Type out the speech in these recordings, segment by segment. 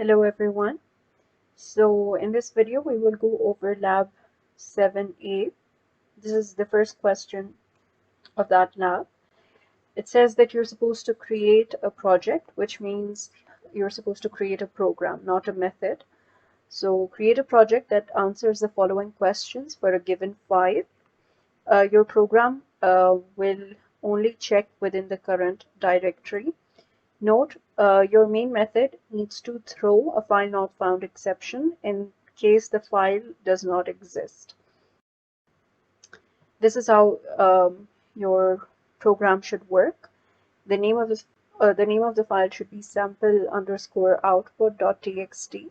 Hello everyone. So in this video we will go over lab 7A. This is the first question of that lab. It says that you're supposed to create a project, which means you're supposed to create a program, not a method. So create a project that answers the following questions for a given file. Your program will only check within the current directory. Note, your main method needs to throw a file not found exception in case the file does not exist. This is how your program should work. The name of the file should be sample underscore output.txt,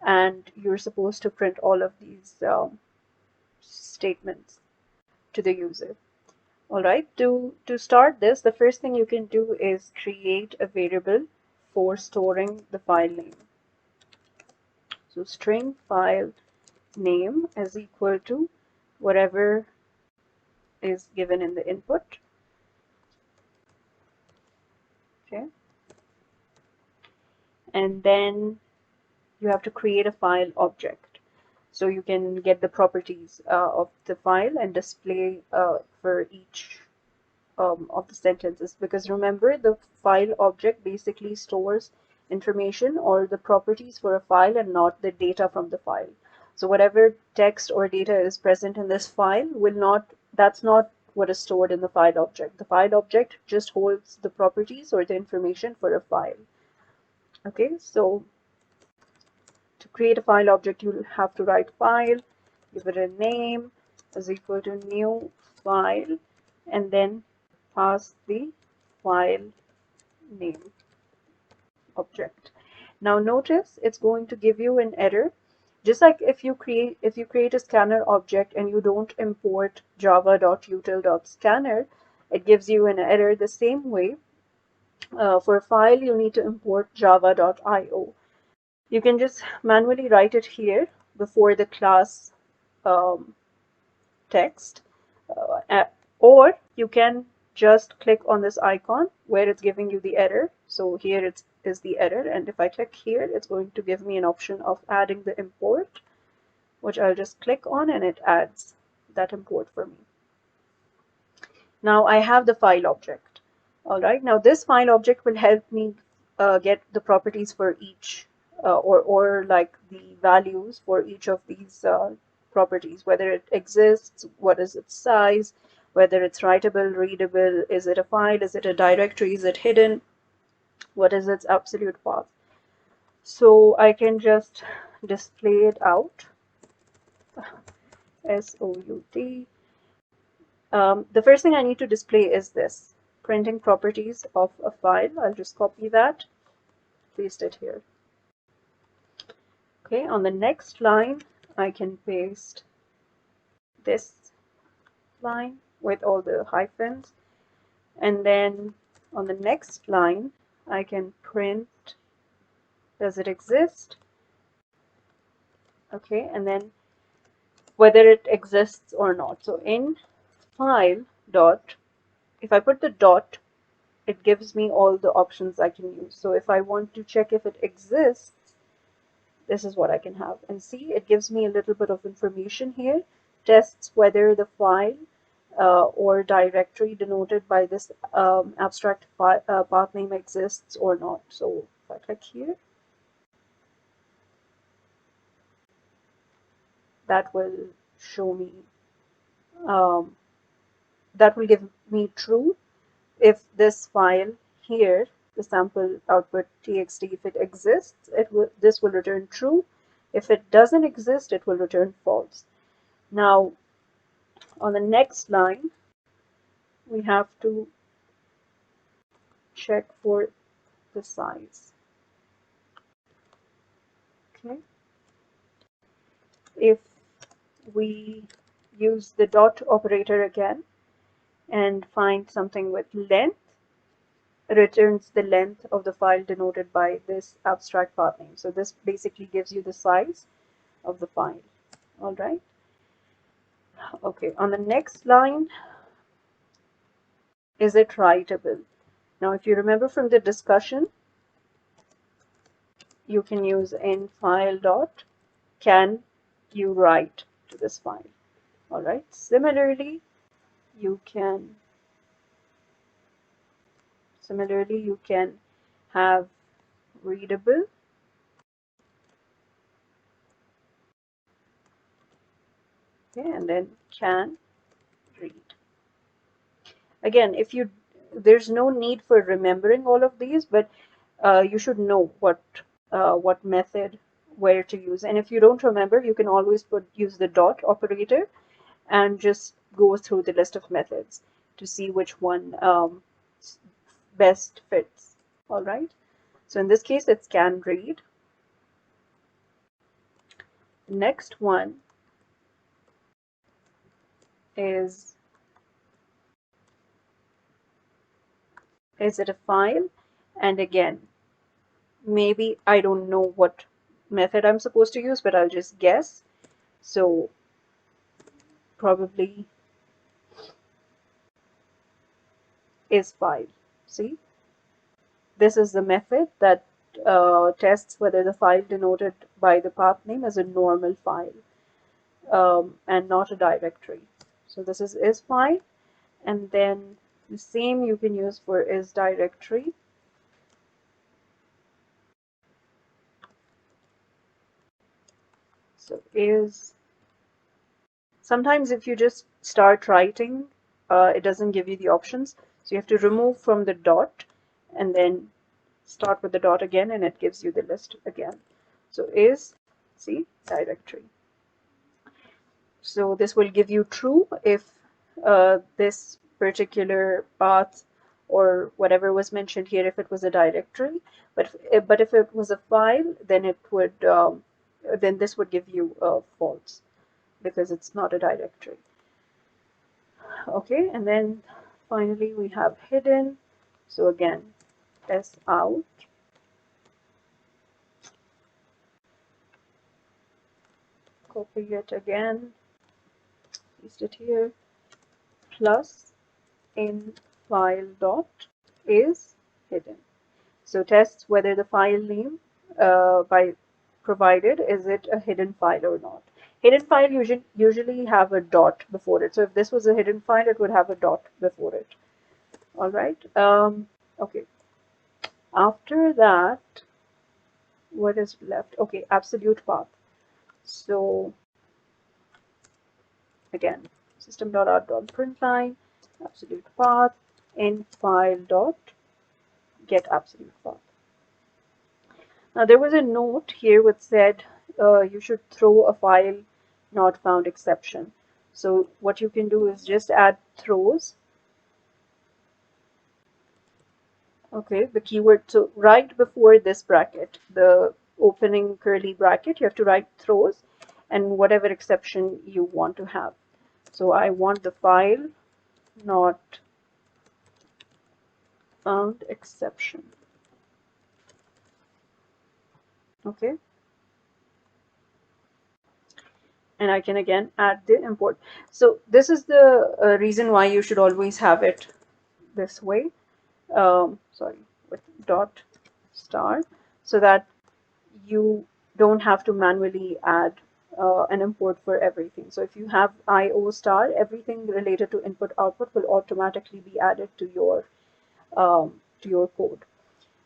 and you're supposed to print all of these statements to the user. All right, to start this, the first thing you can do is create a variable for storing the file name. So string file name is equal to whatever is given in the input. Okay. And then you have to create a file object. So you can get the properties of the file and display for each of the sentences, because remember, the file object basically stores information or the properties for a file and not the data from the file. So whatever text or data is present in this file that's not what is stored in the file object. The file object just holds the properties or the information for a file. Okay, so to create a file object, you'll have to write file, give it a name is equal to new file, and then pass the file name object. Now notice it's going to give you an error, just like if you create a scanner object and you don't import java.util.scanner, it gives you an error the same way. For a file, you need to import java.io. You can just manually write it here before the class text, or you can just click on this icon where it's giving you the error. So here it is the error, and if I click here, it's going to give me an option of adding the import, which I'll just click on, and it adds that import for me. Now I have the file object. All right, now this file object will help me get the properties for each or like the values for each of these properties, whether it exists, what is its size, whether it's writable, readable, is it a file, is it a directory, is it hidden, what is its absolute path. So I can just display it out, SOUT. The first thing I need to display is this, printing properties of a file. I'll just copy that, paste it here. Okay, on the next line, I can paste this line with all the hyphens. And then on the next line, I can print, does it exist? Okay, and then whether it exists or not. So in file dot, if I put the dot, it gives me all the options I can use. So if I want to check if it exists, this is what I can have. And see, it gives me a little bit of information here, tests whether the file or directory denoted by this abstract path name exists or not. So if I click here, that will show me, that will give me true if this file here, the sample output txt, if it exists, this will return true. If it doesn't exist, it will return false. Now on the next line, we have to check for the size. Okay, if we use the dot operator again and find something with length, returns the length of the file denoted by this abstract path name. So this basically gives you the size of the file. All right. Okay, on the next line, is it writable? Now, if you remember from the discussion, you can use in file dot can you write to this file. All right. Similarly, you can have readable, okay, and then can read. Again, if you there's no need for remembering all of these, but you should know what method where to use. And if you don't remember, you can always use the dot operator and just go through the list of methods to see which one best fits. All right. So in this case, it's can read. Next one is it a file? And again, maybe I don't know what method I'm supposed to use, but I'll just guess. So probably is file. See, this is the method that tests whether the file denoted by the path name is a normal file and not a directory. So this is file, and then the same you can use for is directory. So is sometimes if you just start writing, it doesn't give you the options. So you have to remove from the dot and then start with the dot again, and it gives you the list again. So is, see, directory. So this will give you true if this particular path or whatever was mentioned here, if it was a directory. But if it was a file, then it would then this would give you false because it's not a directory. Okay, and then finally we have hidden. So again, s out, copy it again, paste it here, plus in file dot is hidden. So tests whether the file name by provided is it a hidden file or not. Hidden file usually have a dot before it. So if this was a hidden file, it would have a dot before it. All right. Okay. After that, what is left? Okay, absolute path. So again, system.out.println absolute path in file dot get absolute path. Now there was a note here which said you should throw a file not found exception. So what you can do is just add throws. Okay, the keyword. So right before this bracket, the opening curly bracket, you have to write throws and whatever exception you want to have. So I want the file not found exception. Okay. And I can again add the import. So this is the reason why you should always have it this way. Sorry, with dot star, so that you don't have to manually add an import for everything. So if you have IO star, everything related to input output will automatically be added to your code.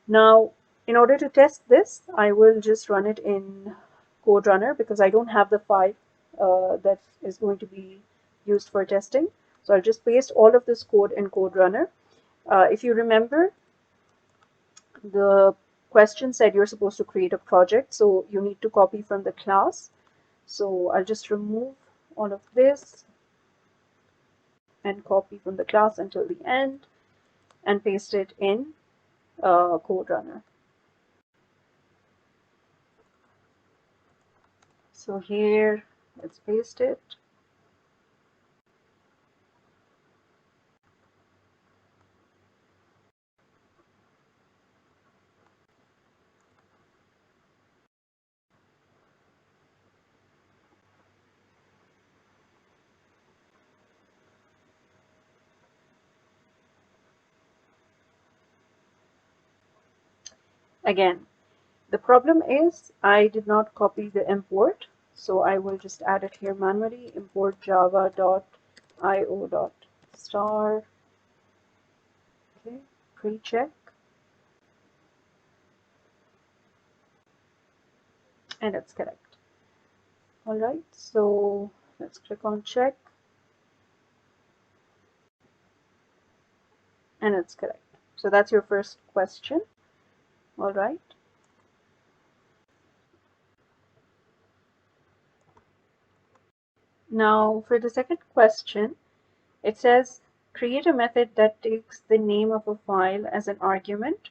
Now, in order to test this, I will just run it in Code Runner because I don't have the file that is going to be used for testing. So I'll just paste all of this code in Code Runner. If you remember, the question said you're supposed to create a project, so you need to copy from the class. So I'll just remove all of this and copy from the class until the end and paste it in Code Runner. So here, let's paste it. Again, The problem is I did not copy the import, so I will just add it here manually. Import java.io.star. Okay, pre-check, and it's correct. All right, so let's click on check, and it's correct. So that's your first question. All right. Now for the second question, it says create a method that takes the name of a file as an argument,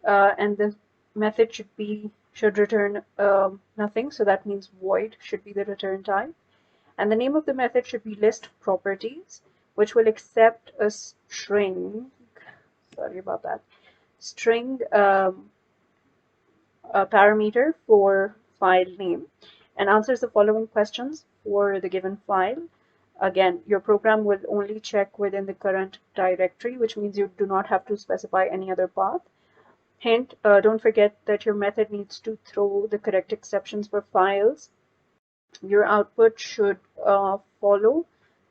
and the method should return nothing. So that means void should be the return type, and the name of the method should be list properties, which will accept a string. Sorry about that. String a parameter for file name and answers the following questions for the given file. Again, your program will only check within the current directory, which means you do not have to specify any other path. Hint, don't forget that your method needs to throw the correct exceptions for files. Your output should follow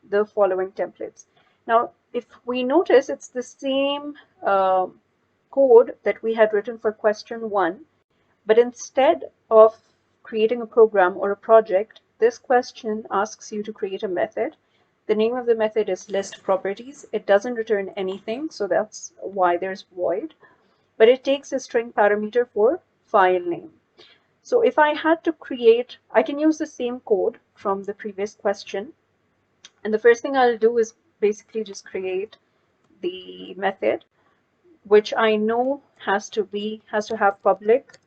the following templates. Now, if we notice, it's the same code that we had written for question 1, but instead of creating a program or a project, this question asks you to create a method. The name of the method is list properties. It doesn't return anything, so that's why there's void, but it takes a string parameter for file name. So if I had to create, I can use the same code from the previous question. And the first thing I'll do is basically just create the method, which I know has to have public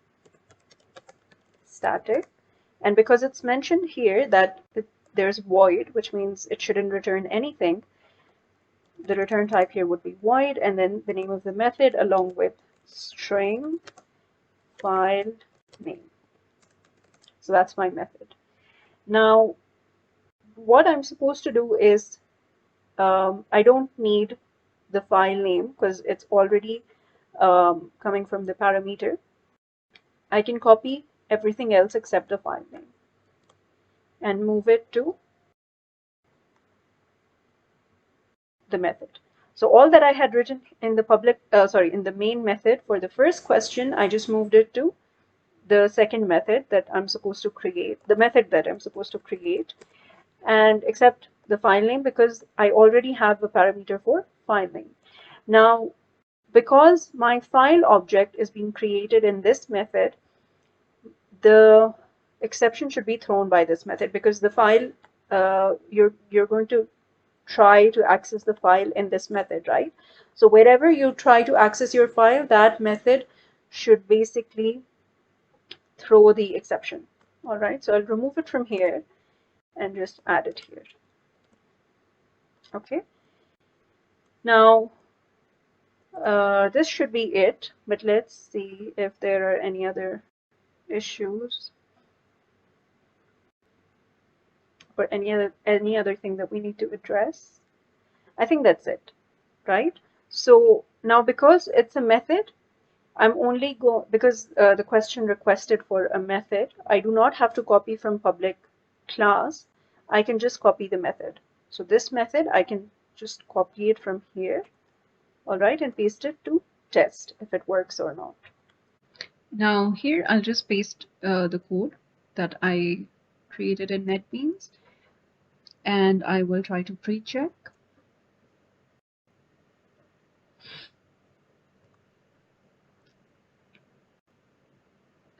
static. And because it's mentioned here that there's void, which means it shouldn't return anything, the return type here would be void, and then the name of the method along with string file name. So that's my method. Now, what I'm supposed to do is I don't need the file name because it's already coming from the parameter. I can copy everything else except the file name and move it to the method. So all that I had written in the in the main method for the first question, I just moved it to the second method that I'm supposed to create, the method that I'm supposed to create, and except the file name because I already have a parameter for file name. Now, because my file object is being created in this method, the exception should be thrown by this method because the file, you're going to try to access the file in this method, right? So wherever you try to access your file, that method should basically throw the exception. All right, so I'll remove it from here and just add it here. Okay, now this should be it, but let's see if there are any other issues or any other thing that we need to address. I think that's it, right? So now because it's a method, I'm only because the question requested for a method, I do not have to copy from public class. I can just copy the method. So this method, I can just copy it from here, all right, and paste it to test if it works or not. Now here, I'll just paste the code that I created in NetBeans, and I will try to pre-check.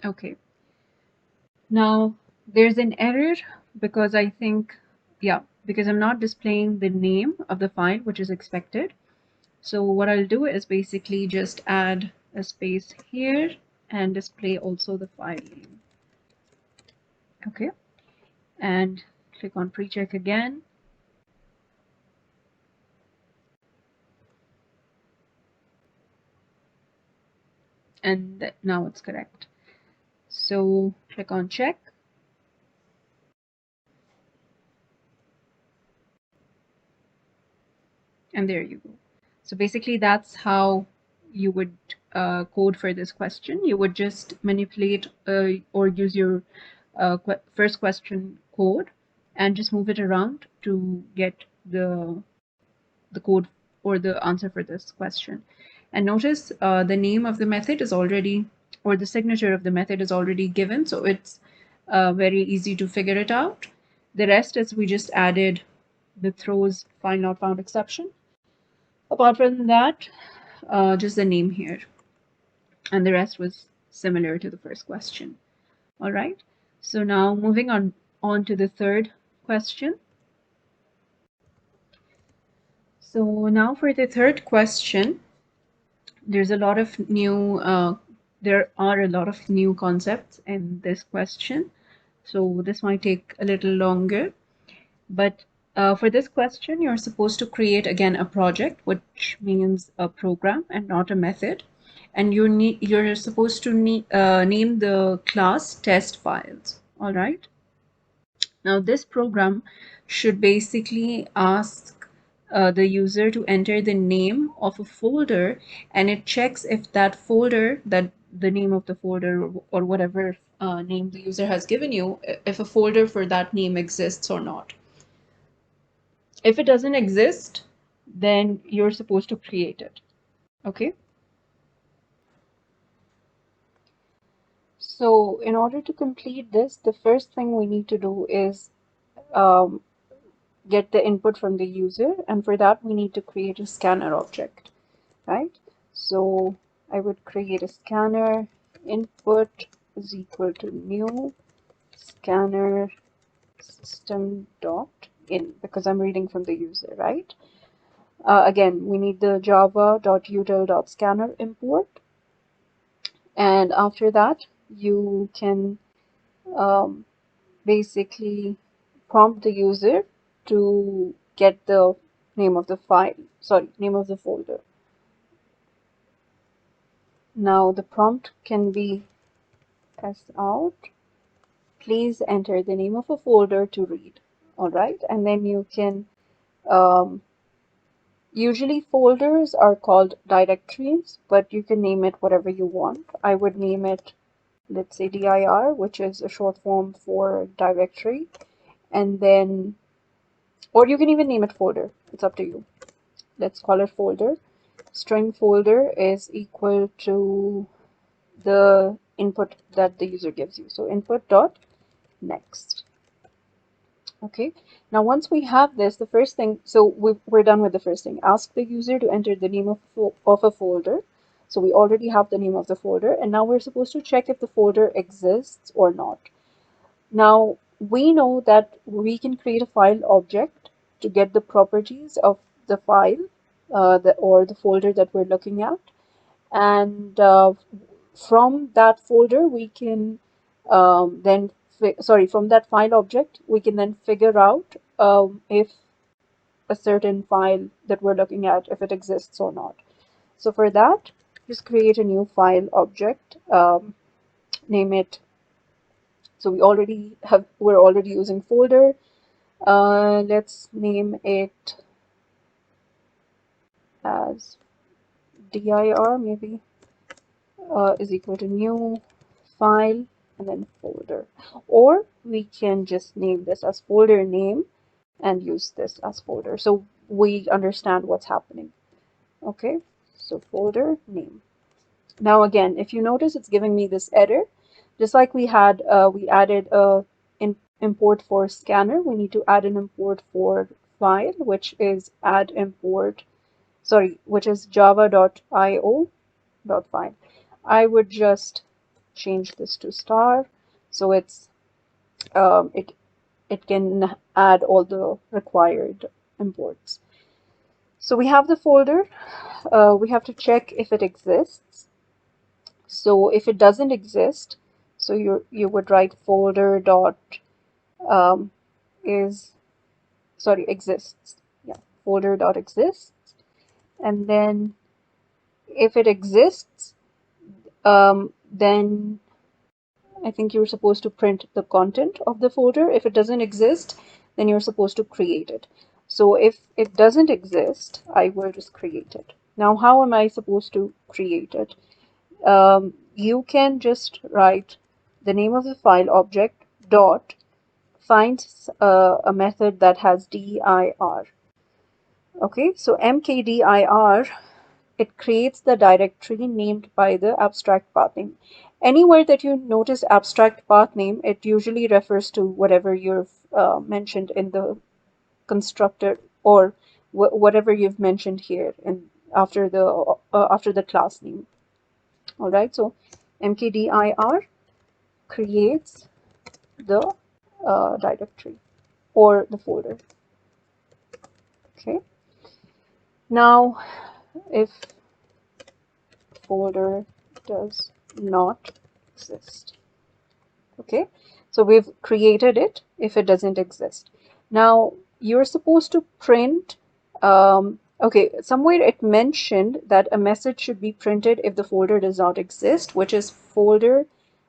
Okay. Now there's an error because I think, yeah, because I'm not displaying the name of the file, which is expected. So what I'll do is basically just add a space here and display also the file name. Okay. And click on pre-check again. And now it's correct. So click on check. And there you go. So basically that's how you would code for this question, you would just manipulate or use your first question code and just move it around to get the code or the answer for this question. And notice the name of the method is already, or the signature of the method is already given, so it's very easy to figure it out. The rest is we just added the throws find not found exception. Apart from that, just the name here, and the rest was similar to the first question. All right, so now moving on to the third question. So now for the third question, there's a lot of new there are a lot of new concepts in this question, so this might take a little longer, but for this question you're supposed to create again a project, which means a program and not a method, and you're supposed to name the class test files. All right, now this program should basically ask the user to enter the name of a folder, and it checks if that folder, that the name of the folder or whatever name the user has given you, if a folder for that name exists or not. If it doesn't exist, then you're supposed to create it. Okay. So in order to complete this, the first thing we need to do is um, get the input from the user, and for that we need to create a scanner object, right? So I would create a scanner input is equal to new scanner system dot in, because I'm reading from the user, right? Again, we need the java.util.scanner import, and after that you can um, basically prompt the user to get the name of the file, sorry, name of the folder. Now the prompt can be as out, please enter the name of a folder to read. All right, and then you can usually folders are called directories, but you can name it whatever you want. I would name it, let's say, dir, which is a short form for directory, and then, or you can even name it folder, it's up to you. Let's call it folder. String folder is equal to the input that the user gives you, so input dot next. Okay, now once we have this, the first thing, so we're done with the first thing. Ask the user to enter the name of a folder. So we already have the name of the folder, and now we're supposed to check if the folder exists or not. Now we know that we can create a file object to get the properties of the file or the folder that we're looking at, and from that folder we can then from that file object we can then figure out if a certain file that we're looking at, if it exists or not. So for that, just create a new file object, name it, so we're already using folder, let's name it as dir maybe, is equal to new file and then folder, or we can just name this as folder name and use this as folder so we understand what's happening. Okay, so folder name. Now again, if you notice, it's giving me this error, just like we had we added a import for scanner. We need to add an import for file, which is add import, sorry, which is java.io.file. I would just change this to star, so it can add all the required imports. So we have the folder. We have to check if it exists. So if it doesn't exist, so you would write folder dot um, is sorry exists. Yeah, folder dot exists, and then if it exists, then I think you're supposed to print the content of the folder. If it doesn't exist, then you're supposed to create it. So if it doesn't exist, I will just create it. Now, how am I supposed to create it? you can just write the name of the file object dot find a method that has dir. Okay, so mkdir, it creates the directory named by the abstract path name. Anywhere that you notice abstract path name, it usually refers to whatever you've mentioned in the constructor, or whatever you've mentioned here in after the class name. All right, so mkdir creates the directory or the folder. Okay, now if folder does not exist. Okay, so we've created it if it doesn't exist. Now you're supposed to print, okay, somewhere it mentioned that a message should be printed if the folder does not exist, which is folder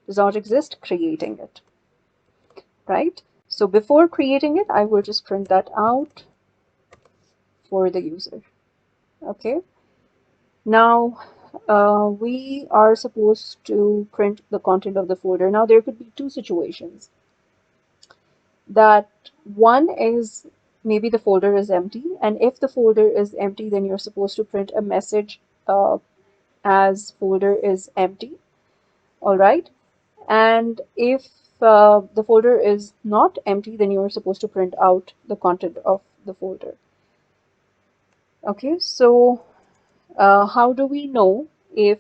does not exist, creating it, right? So before creating it, I will just print that out for the user. Okay, now we are supposed to print the content of the folder. Now there could be two situations. That one is maybe the folder is empty, and if the folder is empty, then you're supposed to print a message as folder is empty. All right, and if the folder is not empty, then you're supposed to print out the content of the folder. Okay, so how do we know if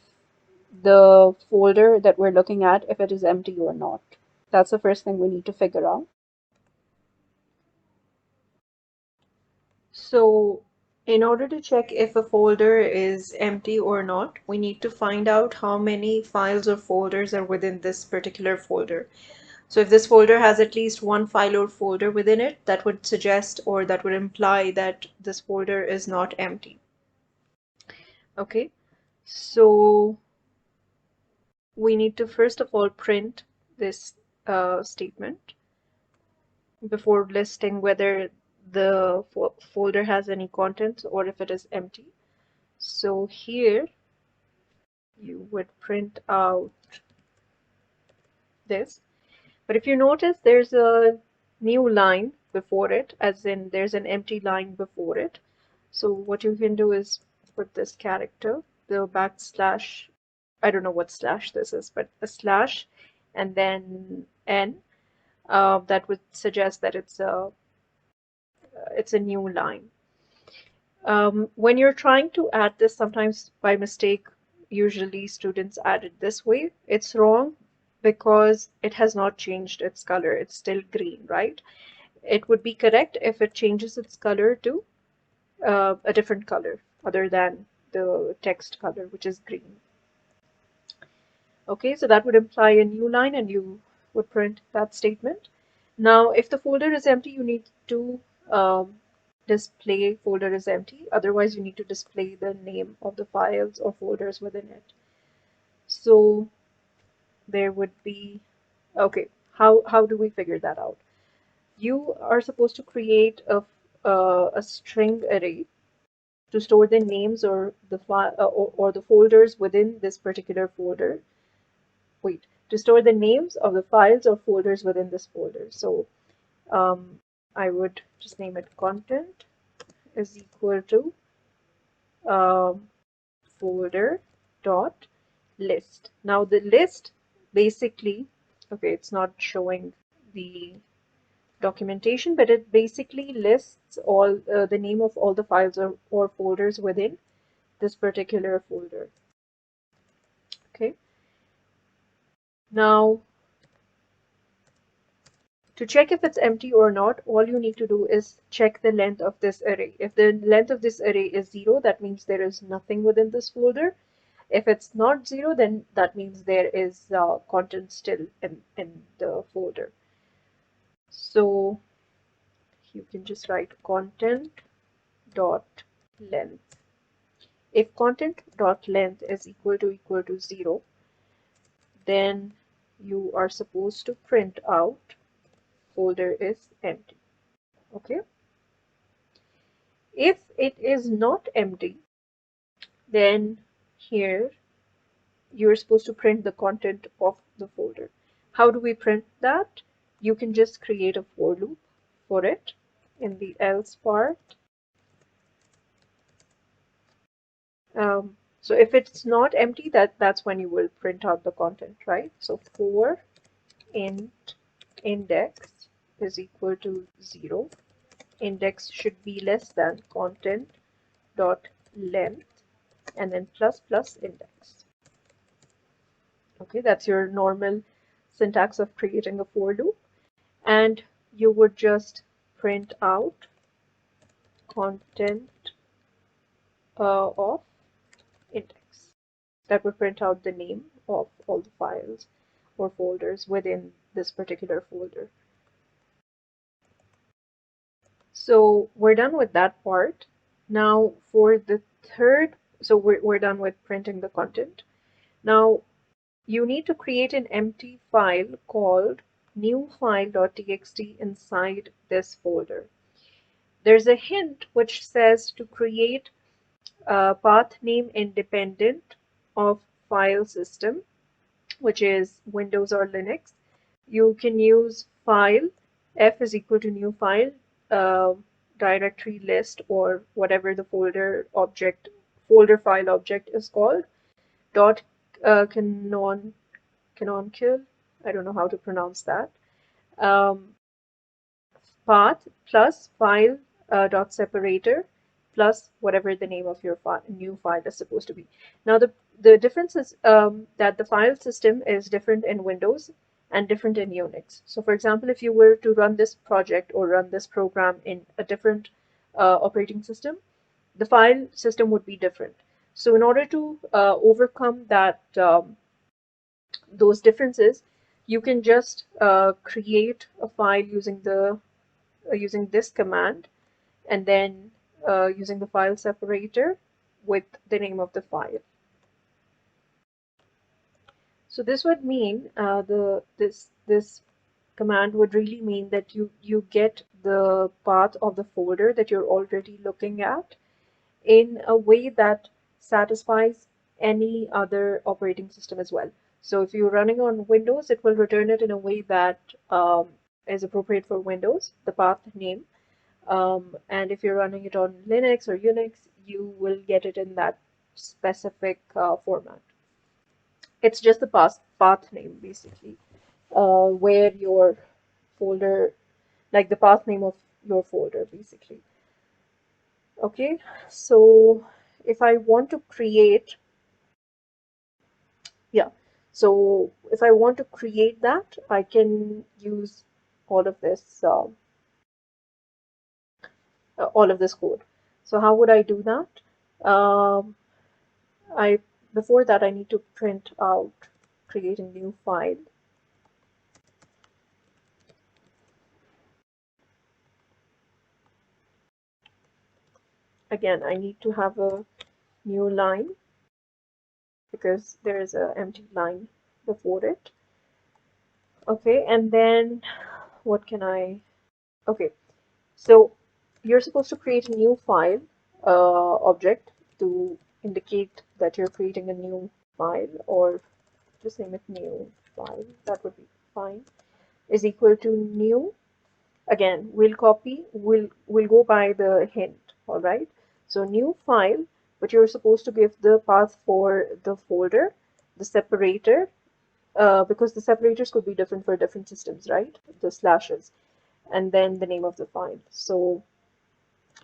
the folder that we're looking at, if it is empty or not? That's the first thing we need to figure out. So in order to check if a folder is empty or not, we need to find out how many files or folders are within this particular folder. So if this folder has at least one file or folder within it, that would suggest, or that would imply, that this folder is not empty. Okay, so we need to first of all print this statement before listing whether the folder has any contents or if it is empty. So here you would print out this. But if you notice, there's a new line before it, as in there's an empty line before it. So what you can do is put this character, the backslash, I don't know what slash this is, but a slash, and then n. That would suggest that it's a new line. When you're trying to add this, sometimes by mistake, usually students add it this way. It's wrong because it has not changed its color. It's still green, right? It would be correct if it changes its color to a different color other than the text color, which is green. Okay, so that would imply a new line, and you would print that statement. Now, if the folder is empty, you need to display folder is empty. Otherwise, you need to display the name of the files or folders within it. So there would be, okay, how do we figure that out? You are supposed to create a string array to store the names or the file or the folders within this particular folder. Wait, to store the names of the files or folders within this folder. So I would just name it content is equal to folder dot list. Now the list basically, okay, it's not showing the documentation, but it basically lists all the name of all the files or folders within this particular folder. Okay, now to check if it's empty or not, all you need to do is check the length of this array. If the length of this array is 0, that means there is nothing within this folder. If it's not 0, then that means there is content still in the folder. So you can just write content dot length. If content dot length is equal to 0, then you are supposed to print out folder is empty. Okay, if it is not empty, then here you're supposed to print the content of the folder. How do we print that? You can just create a for loop for it in the else part. So if it's not empty, that's when you will print out the content, right? So for int index is equal to 0. Index should be less than content dot length and then plus plus index. Okay, that's your normal syntax of creating a for loop. And you would just print out content of index. That would print out the name of all the files or folders within this particular folder. So we're done with that part. Now for the third, so we're done with printing the content. Now you need to create an empty file called newfile.txt inside this folder. There's a hint which says to create a path name independent of file system, which is Windows or Linux. You can use file, f is equal to new file, uh, directory list, or whatever the folder file object is called, dot canonical, I don't know how to pronounce that, um, path plus file dot separator plus whatever the name of your new file is supposed to be. Now the difference is that the file system is different in Windows and different in Unix. So for example, if you were to run this project or run this program in a different operating system, the file system would be different. So in order to overcome those differences, you can just create a file using this command, and then using the file separator with the name of the file. So this would mean this command would really mean that you get the path of the folder that you're already looking at in a way that satisfies any other operating system as well. So if you're running on Windows, it will return it in a way that is appropriate for Windows, the path name. And if you're running it on Linux or Unix, you will get it in that specific format. It's just the path name, basically, where your folder, like the path name of your folder, basically. Okay, so if I want to create, yeah, so if I want to create that, I can use all of this, all of this code. So how would I do that? I Before that, I need to print out, create a new file. Again, I need to have a new line because there is an empty line before it. Okay, and then what can okay, so you're supposed to create a new file object to indicate that you're creating a new file, or just name it new file, that would be fine, is equal to new. Again, we'll go by the hint, all right? So new file, but you're supposed to give the path for the folder, the separator, because the separators could be different for different systems, right? The slashes, and then the name of the file. So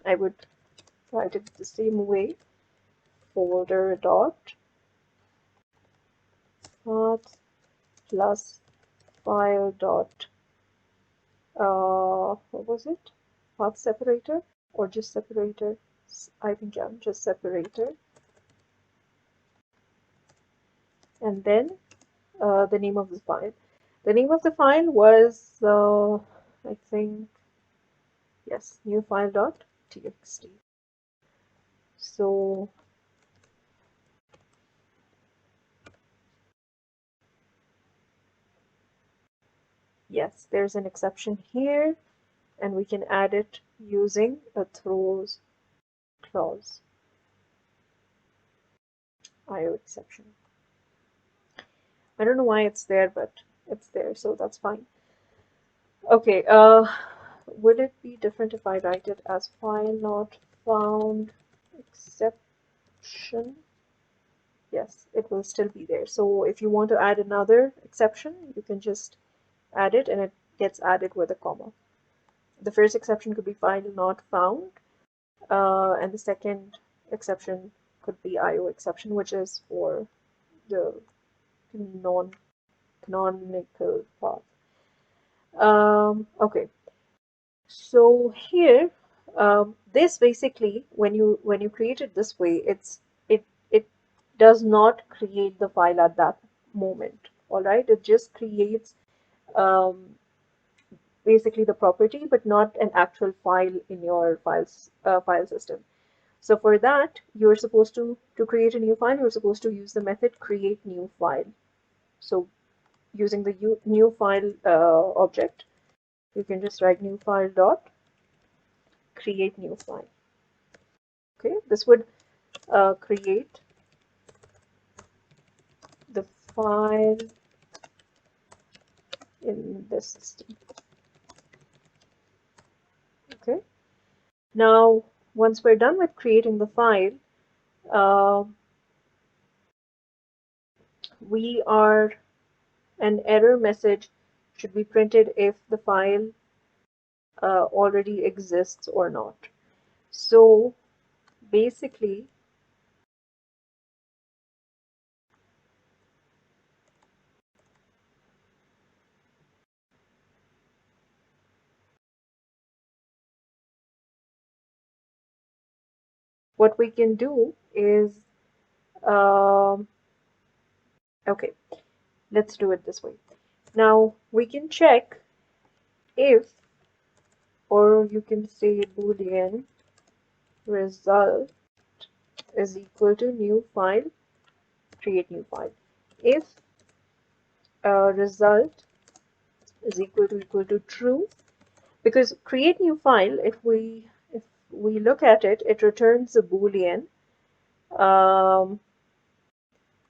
I would write it the same way, folder dot path plus file dot what was it? Path separator or just separator? I think, yeah, just separator. And then the name of the file. The name of the file was, I think, yes, new file.txt. So yes, there's an exception here, and we can add it using a throws clause, IO exception. I don't know why it's there, but it's there, so that's fine. Okay, would it be different if I write it as file not found exception? Yes, it will still be there. So if you want to add another exception, you can just add it and it gets added with a comma. The first exception could be file not found, and the second exception could be IO exception, which is for the non-canonical path. Okay, so here, this basically, when you create it this way, it does not create the file at that moment. All right, it just creates um, basically the property, but not an actual file in your file system. So for that, you're supposed to create a new file, you're supposed to use the method create new file. So using the new file object, you can just write new file dot create new file. Okay, this would create the file in the system. Okay, now once we're done with creating the file, uh, we are an error message should be printed if the file already exists or not. So basically, what we can do is, um, okay, let's do it this way. Now we can check if, or you can say Boolean result is equal to new file, create new file. If result is equal to true, because create new file, if we look at it, it returns a Boolean. Um,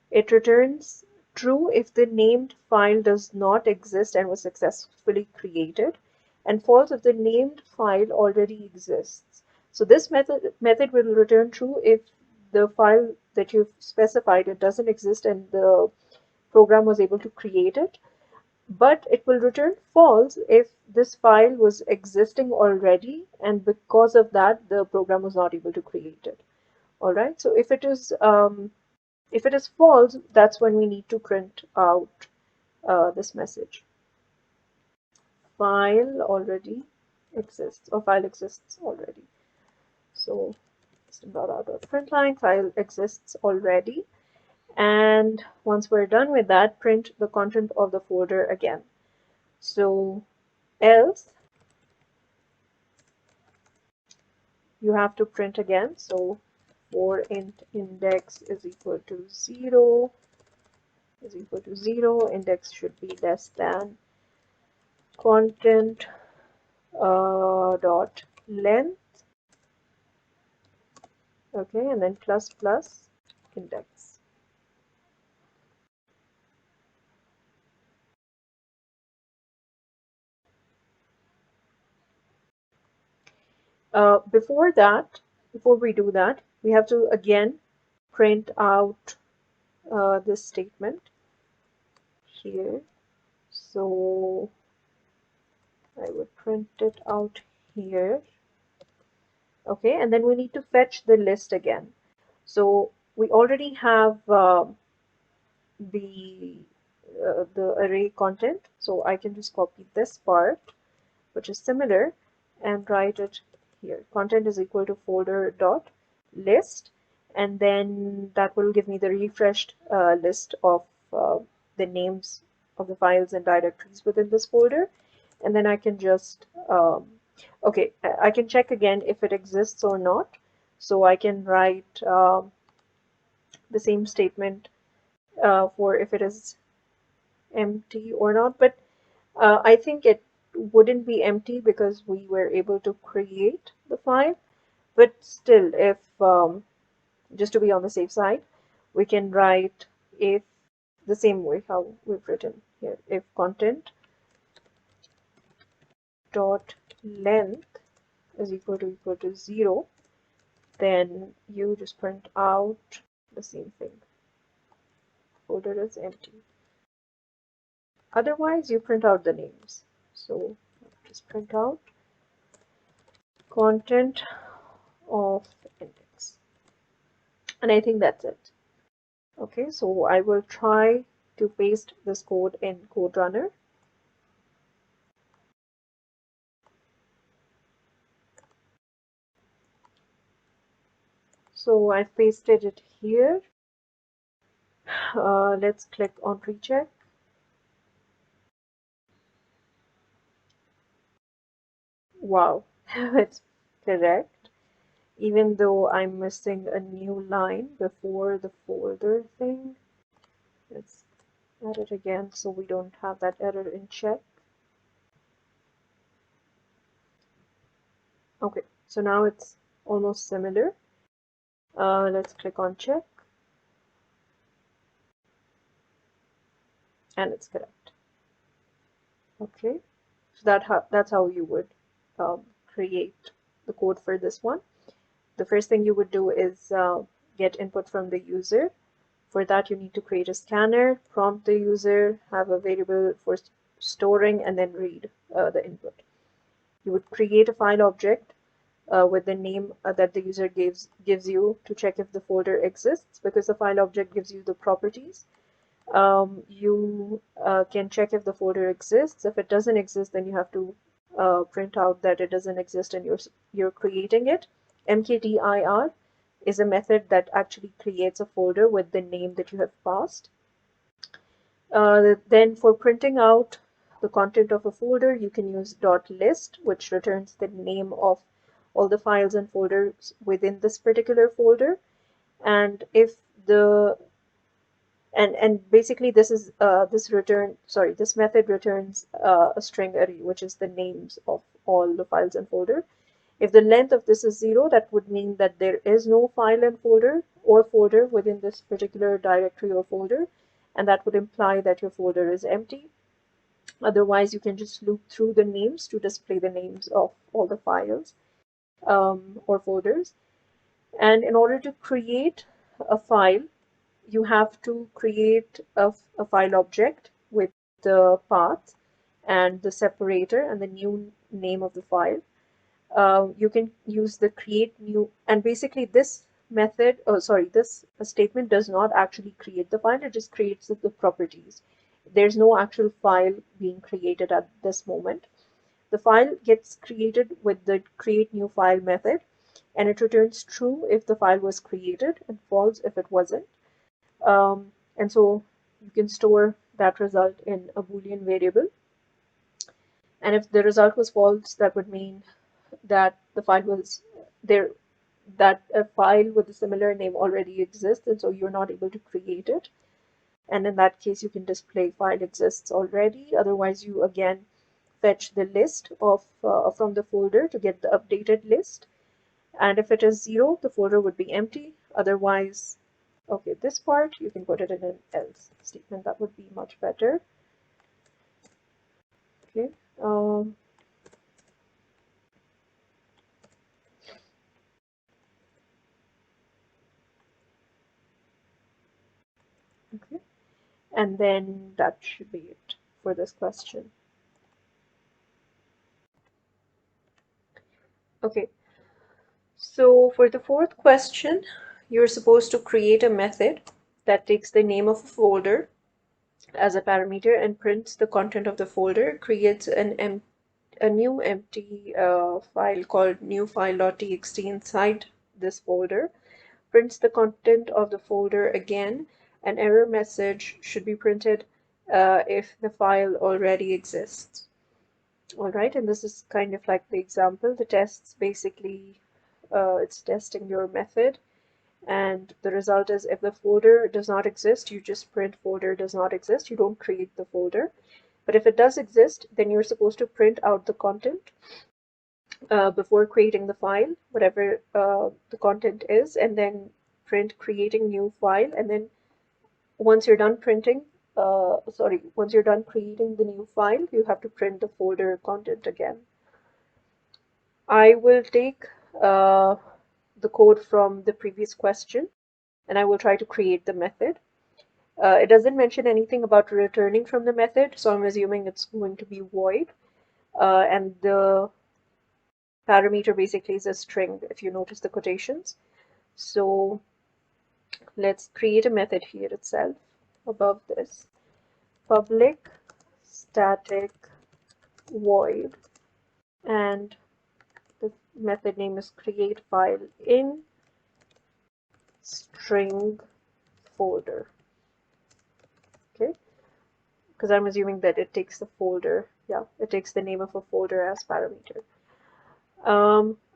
it returns true if the named file does not exist and was successfully created, and false if the named file already exists. So this method will return true if the file that you've specified, it doesn't exist and the program was able to create it. But it will return false if this file was existing already, and because of that, the program was not able to create it. All right. So if it is false, that's when we need to print out this message. File already exists, or file exists already. So system.out.println, file exists already. And once we're done with that, print the content of the folder again. So else you have to print again. So for int index is equal to 0 is equal to 0, index should be less than content dot length, okay, and then plus plus index. Before that, before we do that, we have to again print out this statement here. So I would print it out here. Okay, and then we need to fetch the list again. So we already have the the array content, so I can just copy this part, which is similar, and write it here. Content is equal to folder dot list, and then that will give me the refreshed list of the names of the files and directories within this folder, and then I can just okay, I can check again if it exists or not. So I can write the same statement for if it is empty or not, but I think it wouldn't be empty because we were able to create the file. But still, if just to be on the safe side, we can write if the same way how we've written here. If content dot length is equal to 0, then you just print out the same thing. Folder is empty. Otherwise, you print out the names. So just print out content of index. And I think that's it. Okay, so I will try to paste this code in CodeRunner. So I've pasted it here. Let's click on recheck. Wow, it's correct. Even though I'm missing a new line before the folder thing. Let's add it again so we don't have that error in check. Okay, so now it's almost similar. Let's click on check. And it's correct. Okay, so that's how you would create the code for this one. The first thing you would do is get input from the user. For that, you need to create a scanner, prompt the user, have a variable for storing, and then read the input. You would create a file object with the name that the user gives you to check if the folder exists, because the file object gives you the properties. You can check if the folder exists. If it doesn't exist, then you have to print out that it doesn't exist and you're creating it. mkdir is a method that actually creates a folder with the name that you have passed. Then for printing out the content of a folder, you can use .list, which returns the name of all the files and folders within this particular folder. And if the and basically this is this method returns a string array, which is the names of all the files and folder. If the length of this is 0, that would mean that there is no file and folder within this particular directory or folder, and that would imply that your folder is empty. Otherwise, you can just loop through the names to display the names of all the files or folders. And in order to create a file, you have to create a file object with the path and the separator and the new name of the file. You can use the create new, and basically this method, this statement does not actually create the file, it just creates the properties. There's no actual file being created at this moment. The file gets created with the create new file method, and it returns true if the file was created and false if it wasn't. And so you can store that result in a Boolean variable. And if the result was false, that would mean that the file was there, that a file with a similar name already exists, and so you're not able to create it. And in that case, you can display file exists already. Otherwise, you again fetch the list of from the folder to get the updated list. And if it is 0, the folder would be empty. Otherwise, okay, this part you can put it in an else statement. That would be much better. Okay. Okay. And then that should be it for this question. Okay. So for the fourth question, you're supposed to create a method that takes the name of a folder as a parameter and prints the content of the folder, creates a new empty file called newfile.txt inside this folder, prints the content of the folder again. An error message should be printed if the file already exists. All right, and this is kind of like the example. The tests basically, it's testing your method, and the result is if the folder does not exist, you just print folder does not exist. You don't create the folder. But if it does exist, then you're supposed to print out the content before creating the file, whatever the content is, and then print creating new file. And then once you're done printing, once you're done creating the new file, you have to print the folder content again. I will take the code from the previous question and I will try to create the method. It doesn't mention anything about returning from the method, so I'm assuming it's going to be void. And the parameter basically is a string, if you notice the quotations. So let's create a method here itself above this. Public static void, and the method name is create file in string folder. Okay, because I'm assuming that it takes the folder. Yeah, it takes the name of a folder as parameter.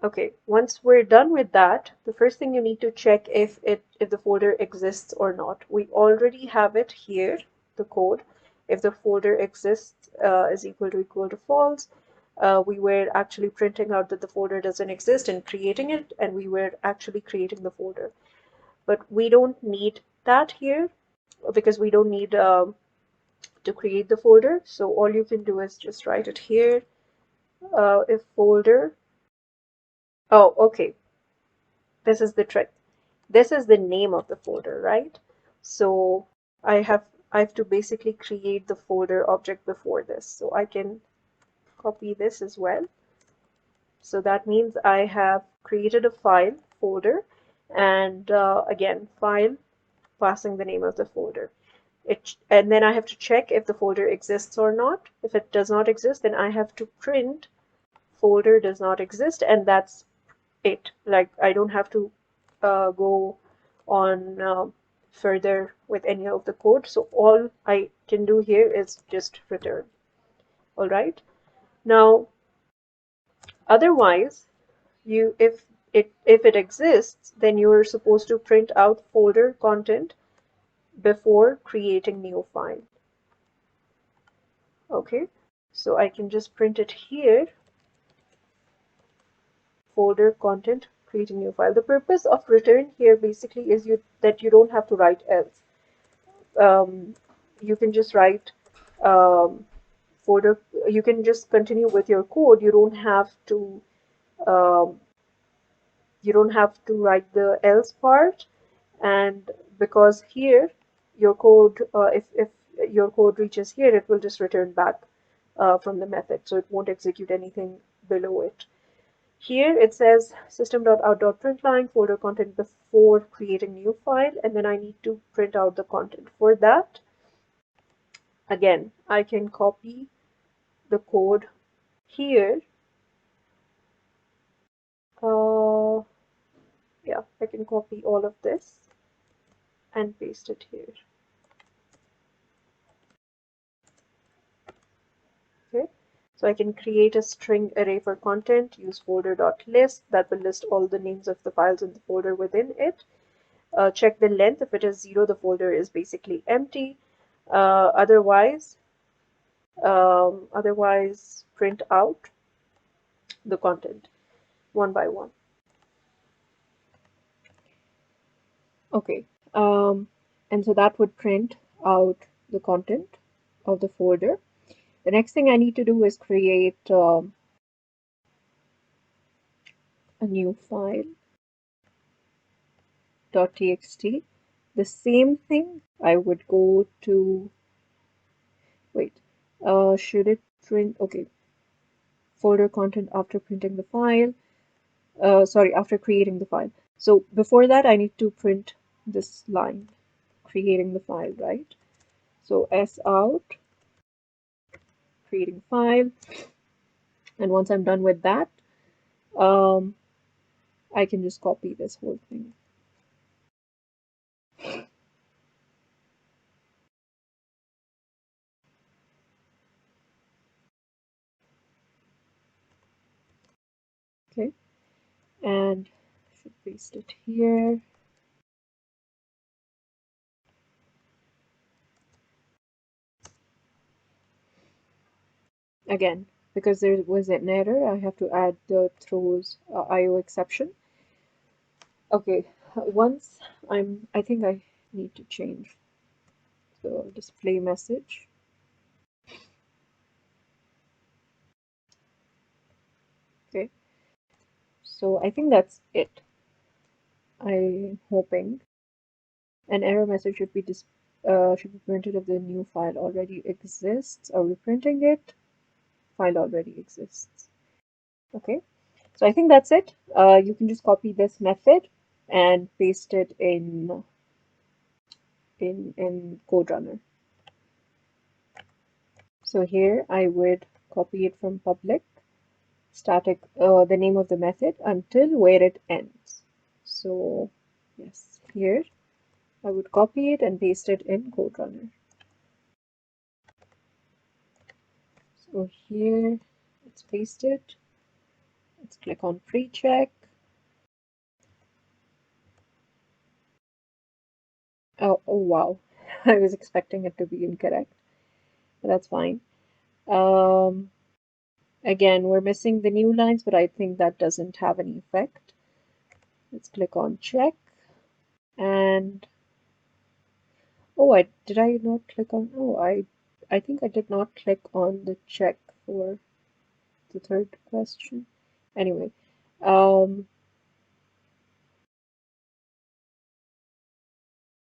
Okay, once we're done with that, the first thing you need to check if the folder exists or not. We already have it here, the code. If the folder exists is equal to false, we were actually printing out that the folder doesn't exist and creating it, and we were actually creating the folder. But we don't need that here because we don't need to create the folder. So all you can do is just write it here. If folder, oh, okay, this is the trick. This is the name of the folder, right? So I have to basically create the folder object before this. So I can copy this as well. So that means I have created a file folder, and again, file passing the name of the folder. And then I have to check if the folder exists or not. If it does not exist, then I have to print folder does not exist, and that's it. Like, I don't have to go on further with any of the code. So all I can do here is just return. All right. Now, otherwise, if it exists, then you're supposed to print out folder content before creating new file. Okay. So I can just print it here, folder content, creating new file. The purpose of return here basically is that you don't have to write else. You can just write folder, you can just continue with your code. Um, you don't have to write the else part, and because here your code, if your code reaches here, it will just return back from the method, so it won't execute anything below it. Here it says system.out.println folder content before creating new file, and then I need to print out the content. For that, again, I can copy the code here. Uh, yeah, I can copy all of this and paste it here. Okay, so I can create a string array for content, use folder.list that will list all the names of the files in the folder within it. Check the length. If it is 0, the folder is basically empty. Otherwise, print out the content one by one. Okay, and so that would print out the content of the folder. The next thing I need to do is create a new file, .txt. The same thing, I would go to, wait, should it print, okay, folder content after printing the file, after creating the file. So before that, I need to print this line, creating the file, right? So s out, creating file, and once I'm done with that, um, I can just copy this whole thing. Okay, and should paste it here. Again, because there was an error, I have to add the throws IO exception. Okay, once I think I need to change the display message. Okay, so I think that's it. I'm hoping an error message should be printed if the new file already exists. Are we printing it? File already exists. Okay, so I think that's it. You can just copy this method and paste it in CodeRunner. So here I would copy it from public static, the name of the method until where it ends. So yes, here I would copy it and paste it in CodeRunner. So here it's pasted. Let's click on pre-check. Oh wow, I was expecting it to be incorrect, but that's fine. Um, Again, we're missing the new lines, but I think that doesn't have any effect. Let's click on check. And oh, did I not click on? Oh, I think I did not click on the check for the third question. Anyway, um,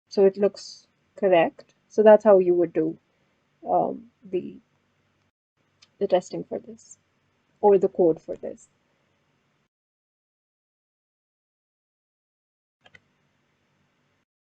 so it looks correct. So that's how you would do um, the testing for this or the code for this.